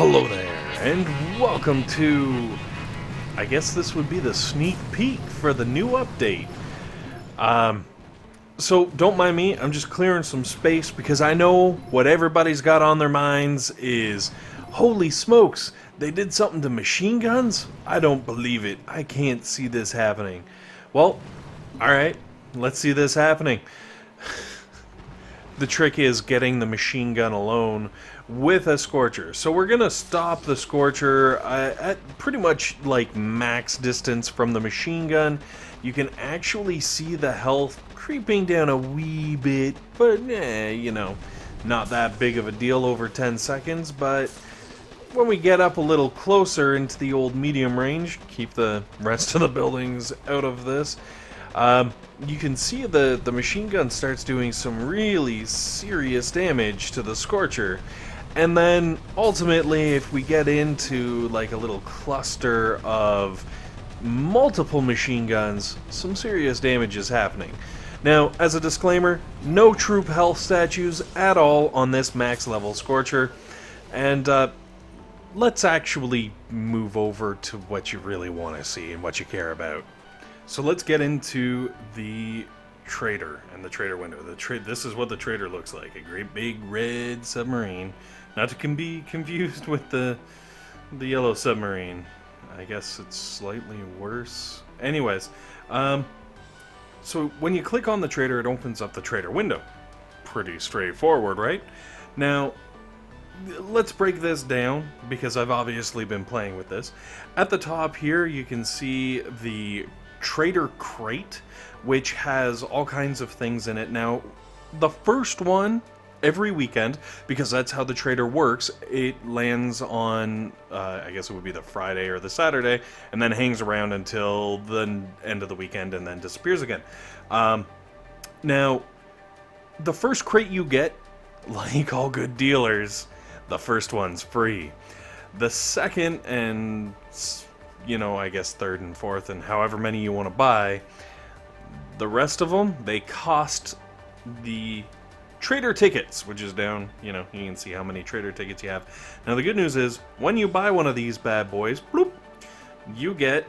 Hello there, and welcome to, I guess this would be the sneak peek for the new update. So don't mind me, I'm just clearing some space because I know what everybody's got on their minds is, holy smokes, they did something to machine guns? I don't believe it. I can't see this happening. Well, alright, let's see this happening. The trick is getting the machine gun alone with a Scorcher. So we're gonna stop the Scorcher at pretty much like max distance from the machine gun. You can actually see the health creeping down a wee bit, but you know, not that big of a deal over 10 seconds. But when we get up a little closer into the old medium range, keep the rest of the buildings out of this, you can see the machine gun starts doing some really serious damage to the Scorcher. And then ultimately, if we get into like a little cluster of multiple machine guns, some serious damage is happening. Now, as a disclaimer, no troop health statues at all on this max level Scorcher. And let's actually move over to what you really want to see and what you care about. So let's get into the trader and the trader window. This is what the trader looks like. A great big red submarine. Not to be confused with the yellow submarine. I guess it's slightly worse. Anyways, so when you click on the trader, it opens up the trader window. Pretty straightforward, right? Now, let's break this down because I've obviously been playing with this. At the top here, you can see the trader crate, which has all kinds of things in it. Now, the first one, every weekend, because that's how the trader works, it lands on, I guess it would be the Friday or the Saturday, and then hangs around until the end of the weekend and then disappears again. Now, the first crate you get, like all good dealers, the first one's free. The second and, you know, I guess third and fourth and however many you want to buy, the rest of them, they cost the trader tickets, which is down, you know, you can see how many trader tickets you have. Now the good news is, when you buy one of these bad boys, bloop, you get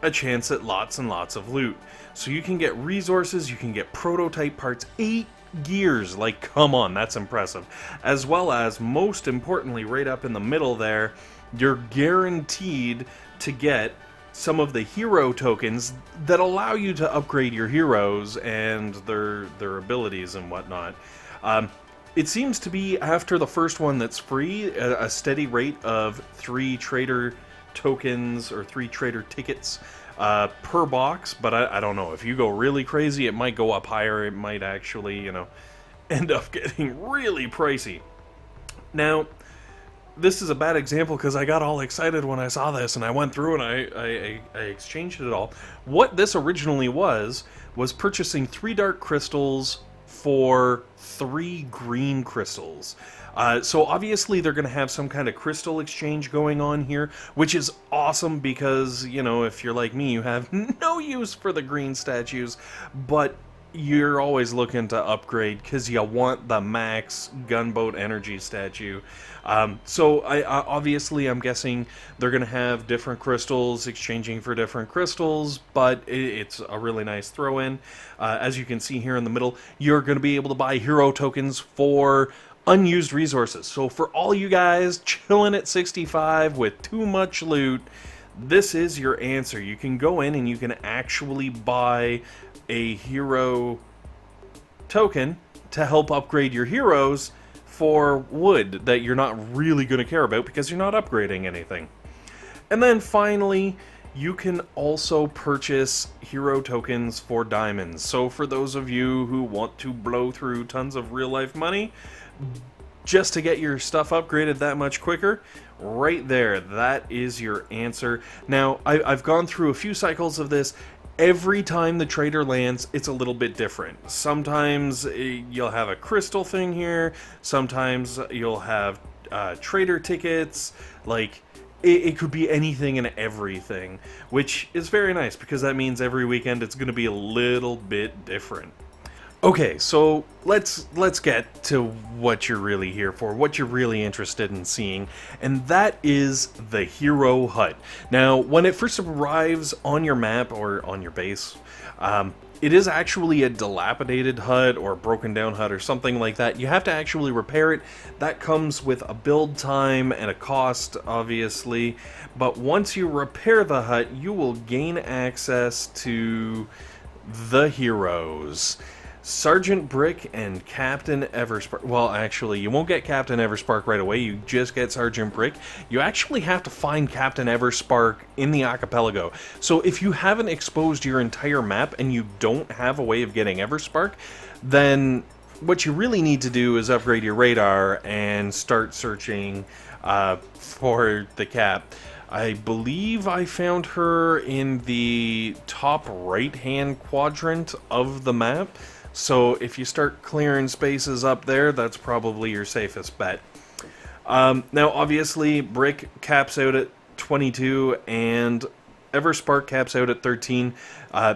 a chance at lots and lots of loot. So you can get resources, you can get prototype parts, 8 gears, like come on, that's impressive. As well as, most importantly, right up in the middle there, you're guaranteed to get some of the hero tokens that allow you to upgrade your heroes and their abilities and whatnot. It seems to be, after the first one that's free, a steady rate of 3 trader tokens or 3 trader tickets per box, but I don't know. If you go really crazy, it might go up higher. It might actually, you know, end up getting really pricey. Now, this is a bad example because I got all excited when I saw this and I went through and I exchanged it all. What this originally was purchasing 3 dark crystals for 3 green crystals. So obviously they're going to have some kind of crystal exchange going on here, which is awesome because, you know, if you're like me, you have no use for the green statues, but you're always looking to upgrade because you want the max gunboat energy statue. So obviously I'm guessing they're going to have different crystals exchanging for different crystals, but it's a really nice throw-in. As you can see here in the middle, you're going to be able to buy hero tokens for unused resources. So for all you guys chilling at 65 with too much loot, this is your answer. You can go in and you can actually buy a hero token to help upgrade your heroes for wood that you're not really going to care about because you're not upgrading anything. And then finally, you can also purchase hero tokens for diamonds. So for those of you who want to blow through tons of real life money just to get your stuff upgraded that much quicker, right there, that is your answer. Now, I've gone through a few cycles of this. Every time the trader lands, it's a little bit different. Sometimes you'll have a crystal thing here, sometimes you'll have trader tickets, like it could be anything and everything, which is very nice because that means every weekend it's going to be a little bit different. Okay, so let's get to what you're really here for, what you're really interested in seeing, and that is the hero hut. Now, when it first arrives on your map or on your base, it is actually a dilapidated hut or broken down hut or something like that. You have to actually repair it. That comes with a build time and a cost, obviously. But once you repair the hut, you will gain access to the heroes. Sergeant Brick and Captain Everspark. Well, actually, you won't get Captain Everspark right away. You just get Sergeant Brick. You actually have to find Captain Everspark in the archipelago. So if you haven't exposed your entire map and you don't have a way of getting Everspark, then what you really need to do is upgrade your radar and start searching for the Cap. I believe I found her in the top right-hand quadrant of the map. So if you start clearing spaces up there, that's probably your safest bet. Now, obviously, Brick caps out at 22, and Everspark caps out at 13.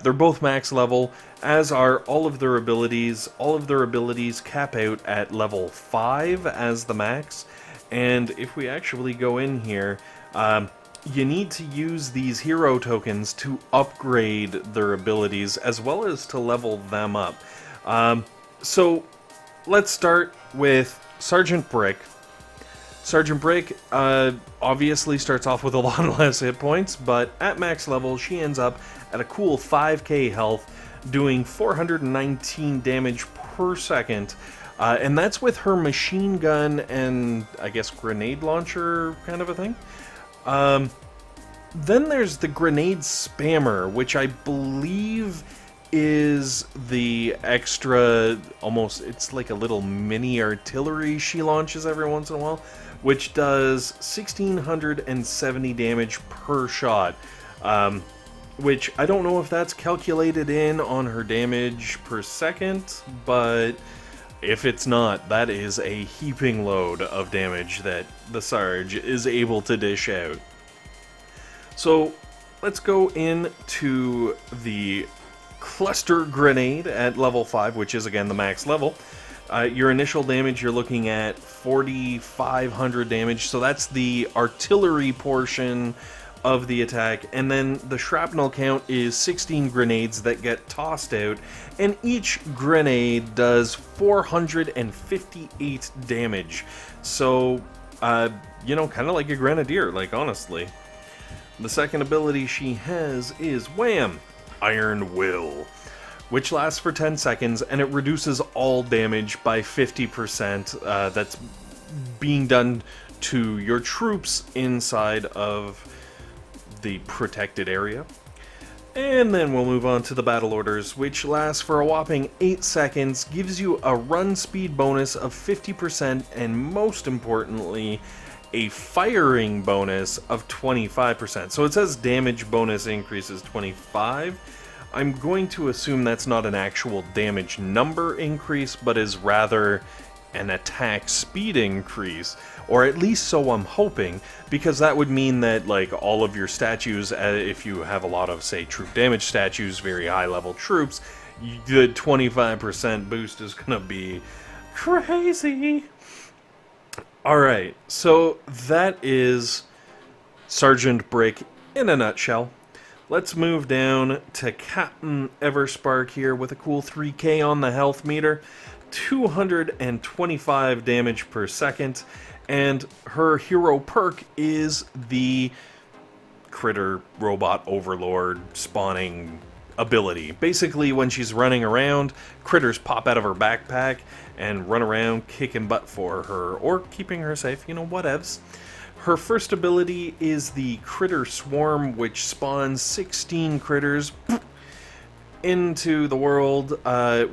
They're both max level, as are all of their abilities. All of their abilities cap out at level 5 as the max. And if we actually go in here, you need to use these hero tokens to upgrade their abilities, as well as to level them up. So let's start with Sergeant Brick. Sergeant Brick obviously starts off with a lot less hit points, but at max level she ends up at a cool 5k health, doing 419 damage per second, and that's with her machine gun and I guess grenade launcher kind of a thing. Then there's the grenade spammer, which I believe is the extra, almost, it's like a little mini artillery she launches every once in a while, which does 1670 damage per shot, which I don't know if that's calculated in on her damage per second, but if it's not, that is a heaping load of damage that the Sarge is able to dish out. So let's go into the cluster grenade at level 5, which is again the max level. Your initial damage, you're looking at 4,500 damage, so that's the artillery portion of the attack, and then the shrapnel count is 16 grenades that get tossed out, and each grenade does 458 damage. So, you know, kind of like a grenadier, like, honestly. The second ability she has is Wham! Iron Will, which lasts for 10 seconds, and it reduces all damage by 50%. That's being done to your troops inside of the protected area. And then we'll move on to the battle orders, which lasts for a whopping 8 seconds, gives you a run speed bonus of 50%, and most importantly, a firing bonus of 25%. So it says damage bonus increases 25. I'm going to assume that's not an actual damage number increase, but is rather an attack speed increase, or at least so I'm hoping, because that would mean that, like, all of your statues, if you have a lot of, say, troop damage statues, very high level troops, the 25% boost is gonna be crazy. Alright, so that is Sergeant Brick in a nutshell. Let's move down to Captain Everspark here with a cool 3k on the health meter, 225 damage per second, and her hero perk is the Critter Robot Overlord spawning ability. Basically, when she's running around, critters pop out of her backpack and run around kicking butt for her, or keeping her safe, you know, whatevs. Her first ability is the Critter Swarm, which spawns 16 critters into the world,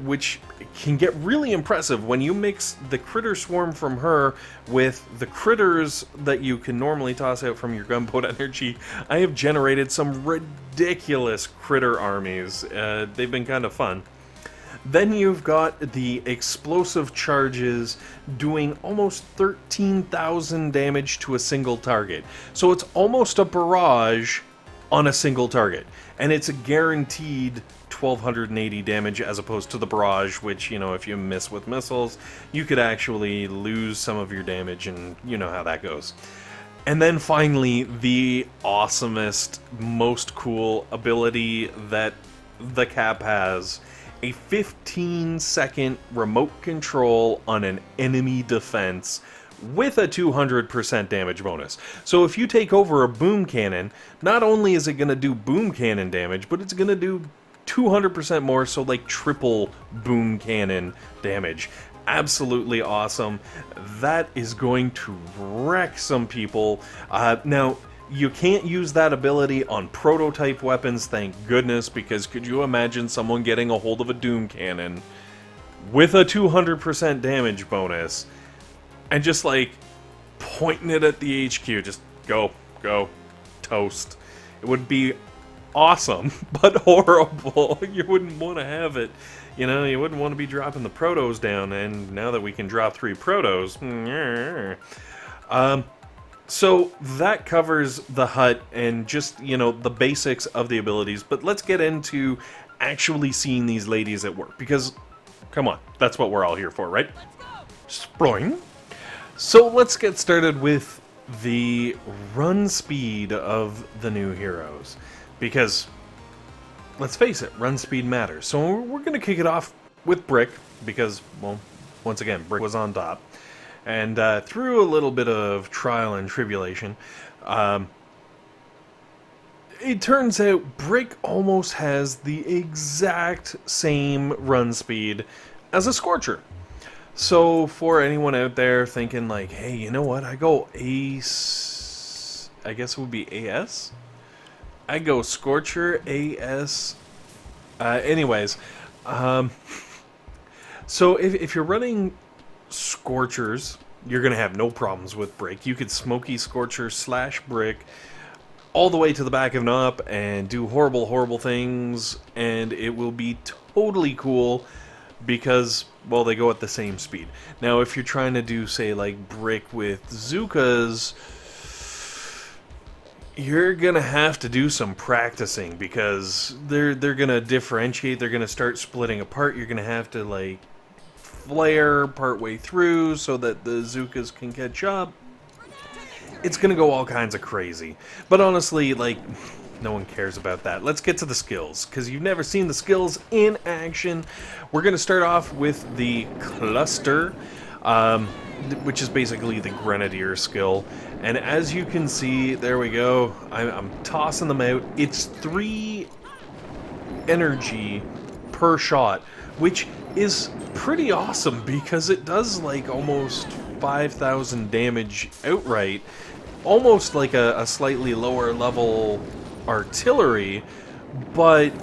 which can get really impressive when you mix the Critter Swarm from her with the critters that you can normally toss out from your gunboat energy. I have generated some ridiculous critter armies. They've been kind of fun. Then you've got the explosive charges doing almost 13,000 damage to a single target. So it's almost a barrage on a single target. And it's a guaranteed 1280 damage as opposed to the Barrage, which, you know, if you miss with missiles, you could actually lose some of your damage, and you know how that goes. And then finally, the awesomest, most cool ability that the Cap has, a 15-second remote control on an enemy defense with a 200% damage bonus. So if you take over a boom cannon, not only is it going to do boom cannon damage, but it's going to do 200% more, so like triple boom cannon damage. Absolutely awesome. That is going to wreck some people. Now, you can't use that ability on prototype weapons, thank goodness, because could you imagine someone getting a hold of a Doom Cannon with a 200% damage bonus and just like pointing it at the HQ, just go, toast. It would be awesome, but horrible. You wouldn't want to have it. You know, you wouldn't want to be dropping the protos down, and now that we can drop 3 protos... So that covers the HUT and just, you know, the basics of the abilities, but let's get into actually seeing these ladies at work, because, come on, that's what we're all here for, right? Sploing. So let's get started with the run speed of the new heroes, because, let's face it, run speed matters. So we're going to kick it off with Brick, because, well, once again, Brick was on top. And through a little bit of trial and tribulation, it turns out Brick almost has the exact same run speed as a Scorcher. So for anyone out there thinking like, hey, you know what, I go Ace, I guess it would be AS? I go Scorcher, AS, anyways, so if you're running Scorchers, you're going to have no problems with Brick. You could Smoky Scorcher / Brick all the way to the back of an up and do horrible things, and it will be totally cool because, well, they go at the same speed. Now, if you're trying to do, say, like Brick with Zookas, you're going to have to do some practicing because they're going to differentiate, they're going to start splitting apart, you're going to have to, like, flare partway through so that the Zookas can catch up. It's gonna go all kinds of crazy. But honestly, like, no one cares about that. Let's get to the skills, because you've never seen the skills in action. We're gonna start off with the Cluster, which is basically the Grenadier skill. And as you can see, there we go. I'm tossing them out. It's 3 energy per shot, which is pretty awesome because it does like almost 5,000 damage outright, almost like a slightly lower level artillery, but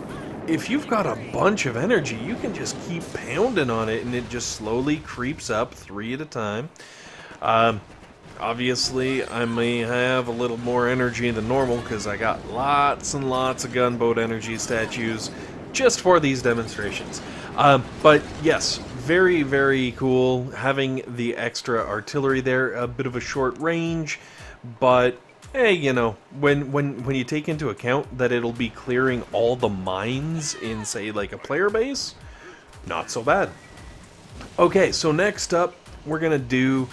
if you've got a bunch of energy, you can just keep pounding on it and it just slowly creeps up 3 at a time. Obviously, I may have a little more energy than normal because I got lots and lots of gunboat energy statues just for these demonstrations. But yes, very cool having the extra artillery there, a bit of a short range, but hey, you know, when you take into account that it'll be clearing all the mines in, say, like a player base, not so bad. Okay, so next up, we're gonna do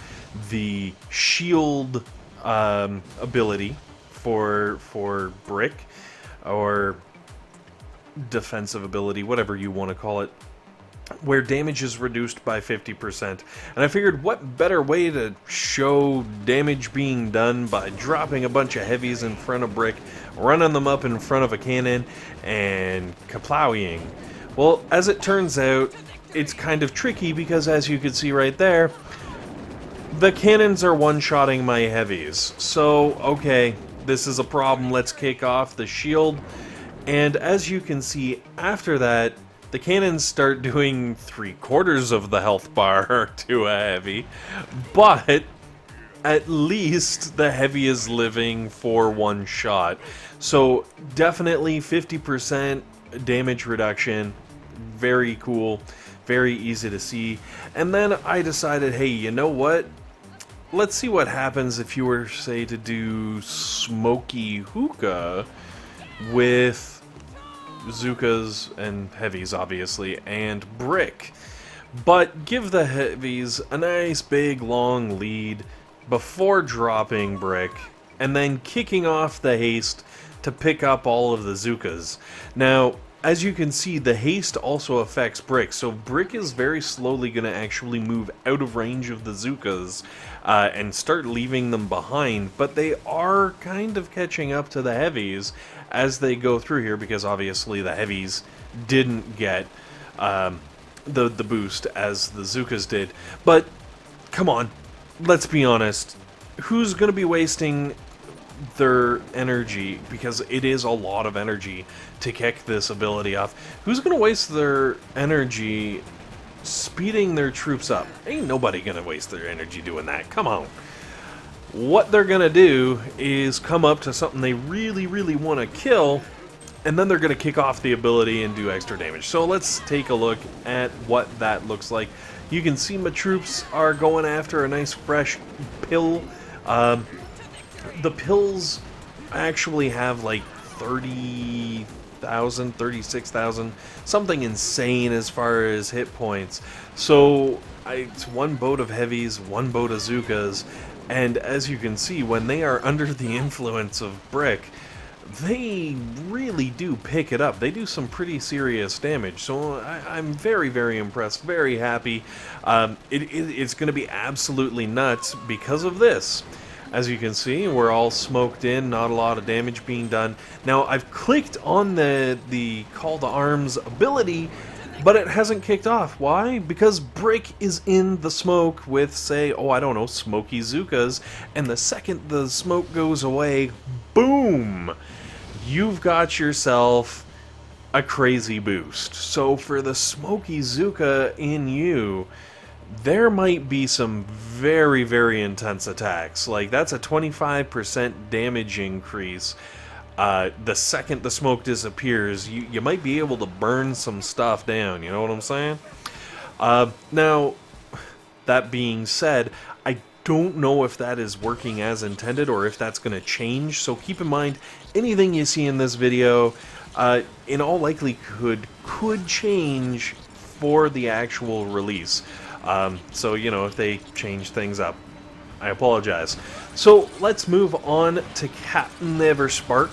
the shield ability for Brick, or defensive ability, whatever you want to call it, where damage is reduced by 50%. And I figured what better way to show damage being done by dropping a bunch of heavies in front of Brick, running them up in front of a cannon, and kaplowing. Well, as it turns out, it's kind of tricky because, as you can see right there, the cannons are one-shotting my heavies. So, okay, this is a problem. Let's kick off the shield. And as you can see, after that, the cannons start doing 3/4 of the health bar to a heavy, but at least the heavy is living for 1 shot. So definitely 50% damage reduction, very cool, very easy to see. And then I decided, hey, you know what? Let's see what happens if you were, say, to do Smoky Hookah with Zookas and heavies, obviously, and brick. But give the heavies a nice big long lead before dropping brick, and then kicking off the haste to pick up all of the Zookas. Now, as you can see, the haste also affects brick, so brick is very slowly going to actually move out of range of the Zookas and start leaving them behind, but they are kind of catching up to the heavies as they go through here, because obviously the heavies didn't get the boost as the Zookas did. But come on, let's be honest, who's going to be wasting their energy, because it is a lot of energy to kick this ability off? Who's going to waste their energy speeding their troops up? Ain't nobody going to waste their energy doing that. Come on. What they're going to do is come up to something they really, really want to kill, and then they're going to kick off the ability and do extra damage. So let's take a look at what that looks like. You can see my troops are going after a nice fresh pill. The pills actually have like 30,000, 36,000, something insane as far as hit points. So it's one boat of heavies, one boat of Zookas, and as you can see, when they are under the influence of brick, they really do pick it up. They do some pretty serious damage, so I'm very, very impressed, very happy. It's going to be absolutely nuts because of this. As you can see, we're all smoked in, not a lot of damage being done. Now, I've clicked on the Call to Arms ability, but it hasn't kicked off. Why? Because brick is in the smoke with, say, oh, I don't know, smoky Zookas, and the second the smoke goes away, boom! You've got yourself a crazy boost. So for the smoky Zooka in you, there might be some very, very intense attacks. Like, that's a 25% damage increase. The second the smoke disappears, you might be able to burn some stuff down, you know what I'm saying? Now, that being said, I don't know if that is working as intended or if that's going to change, so keep in mind, anything you see in this video, in all likelihood, could change for the actual release. So, you know, if they change things up, I apologize. So, let's move on to Captain Everspark.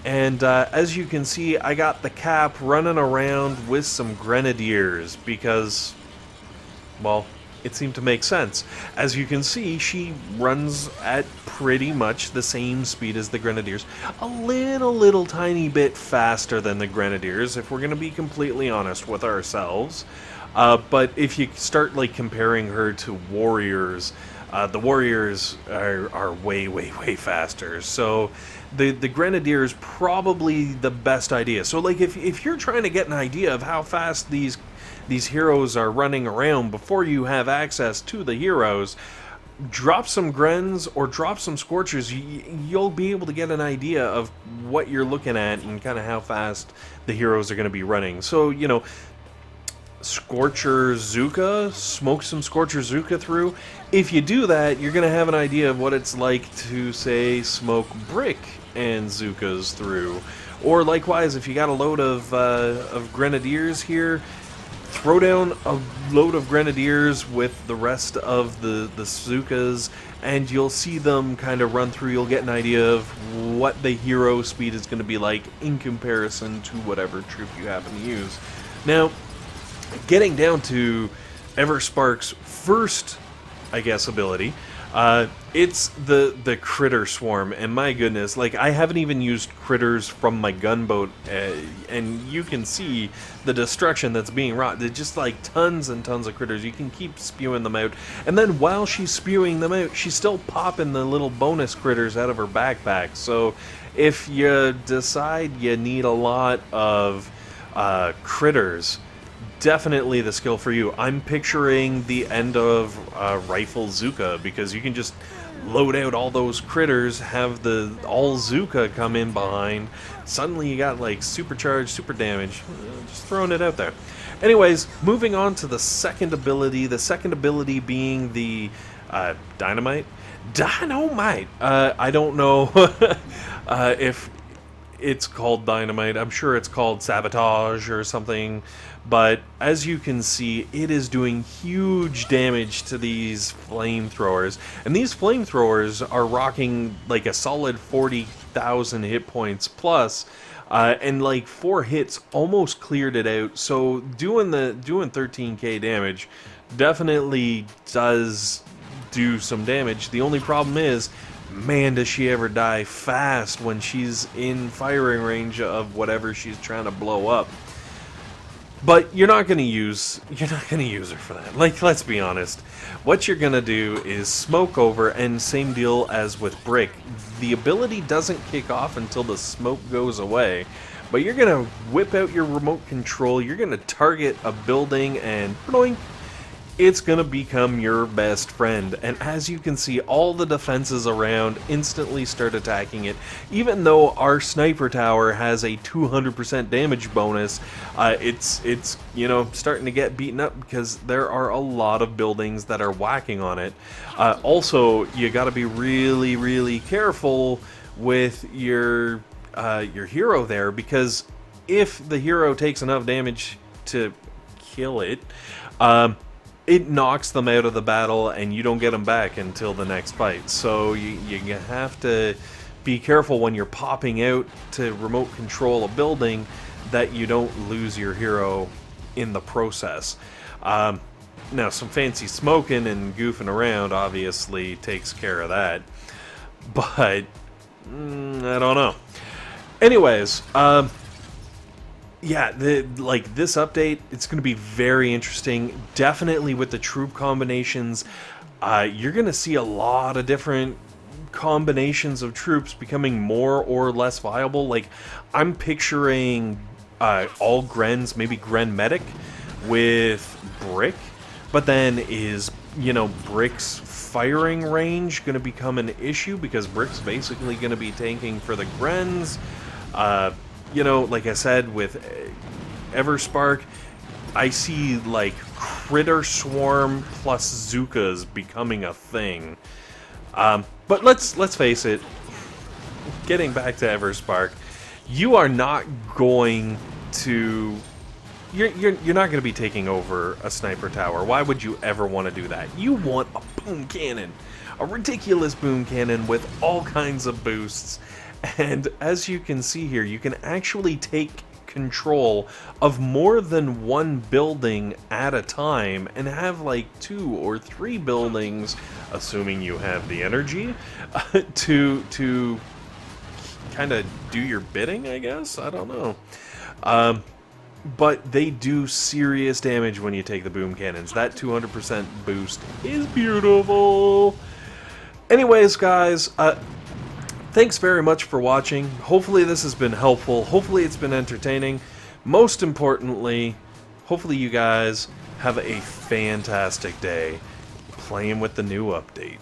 And as you can see, I got the Cap running around with some Grenadiers because, well, it seemed to make sense. As you can see, she runs at pretty much the same speed as the Grenadiers. A little tiny bit faster than the Grenadiers, if we're going to be completely honest with ourselves. But if you start like comparing her to warriors, the warriors are way faster. So the Grenadier is probably the best idea. So like if you're trying to get an idea of how fast these heroes are running around before you have access to the heroes, drop some Grens or drop some Scorchers. You'll be able to get an idea of what you're looking at and kind of how fast the heroes are going to be running. So, you know, Scorcher Zooka, smoke some Scorcher Zooka through. If you do that, you're going to have an idea of what it's like to, say, smoke brick and Zookas through. Or likewise, if you got a load of Grenadiers here, throw down a load of Grenadiers with the rest of the Zookas, and you'll see them kind of run through. You'll get an idea of what the hero speed is going to be like in comparison to whatever troop you happen to use. Now, getting down to Everspark's first, I guess, ability, it's the critter swarm, and my goodness, like, I haven't even used critters from my gunboat, and you can see the destruction that's being wrought. There's just like tons and tons of critters. You can keep spewing them out, and then while she's spewing them out, she's still popping the little bonus critters out of her backpack. So if you decide you need a lot of critters, definitely the skill for you. I'm picturing the end of Rifle Zooka, because you can just load out all those critters, have the all Zooka come in behind. Suddenly you got like supercharged, super damage. Just throwing it out there. Anyways, moving on to the second ability. The second ability being the Dynamite. I don't know if it's called dynamite. I'm sure it's called sabotage or something. But as you can see, it is doing huge damage to these flamethrowers. And these flamethrowers are rocking like a solid 40,000 hit points plus. And like 4 hits almost cleared it out. So doing 13k damage definitely does do some damage. The only problem is, man, does she ever die fast when she's in firing range of whatever she's trying to blow up. But you're not gonna use her for that. Like, let's be honest. What you're gonna do is smoke over, and same deal as with Brick. The ability doesn't kick off until the smoke goes away. But you're gonna whip out your remote control, you're gonna target a building, and bloink, it's gonna become your best friend. And as you can see, all the defenses around instantly start attacking it. Even though our sniper tower has a 200% damage bonus, it's you know, starting to get beaten up because there are a lot of buildings that are whacking on it. Also, you got to be really careful with your hero there, because if the hero takes enough damage to kill it, it knocks them out of the battle, and you don't get them back until the next fight. So you have to be careful when you're popping out to remote control a building that you don't lose your hero in the process. Now, some fancy smoking and goofing around obviously takes care of that, but I don't know. Anyways, yeah, this update, it's going to be very interesting. Definitely with the troop combinations, you're going to see a lot of different combinations of troops becoming more or less viable. Like, I'm picturing all Grens, maybe Gren Medic with Brick, but then is, you know, Brick's firing range going to become an issue because Brick's basically going to be tanking for the Grens. You know, like I said, with Everspark, I see, like, Critter Swarm plus Zookas becoming a thing. But let's face it, getting back to Everspark, you are not going to... You're not going to be taking over a sniper tower. Why would you ever want to do that? You want a boom cannon. A ridiculous boom cannon with all kinds of boosts. And as you can see here, you can actually take control of more than one building at a time and have like 2 or 3 buildings, assuming you have the energy, to kind of do your bidding, I guess? I don't know. But they do serious damage when you take the boom cannons. That 200% boost is beautiful. Anyways, guys, thanks very much for watching. Hopefully this has been helpful. Hopefully it's been entertaining. Most importantly, hopefully you guys have a fantastic day playing with the new update.